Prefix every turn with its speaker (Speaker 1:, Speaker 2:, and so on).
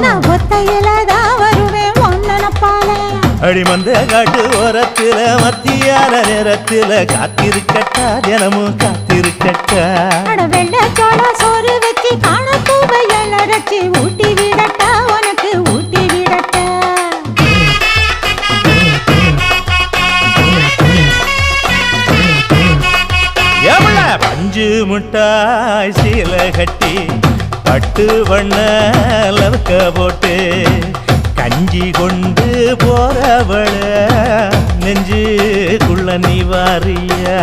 Speaker 1: நான் ஒத்தையிலதான் வருவேன் ஒன்னப்பால.
Speaker 2: அடிமந்த காட்டு ஓரத்துல மத்தியான நேரத்துல காத்திருக்கட்டா தினமும் காத்திருக்கட்டா.
Speaker 1: வெள்ளச்சோள சோறு வச்சு காண பூவையல் அரைச்சி ஊட்டி விடட்டா உனக்கு ஊட்டி விடட்டா.
Speaker 2: எவ்வள பஞ்சு முட்டாய் சீல கட்டி பட்டு வண்ண லவக்க போட்டு கஞ்சி கொண்டு போறவள நெஞ்சுக்குள்ள நீ வாரியா.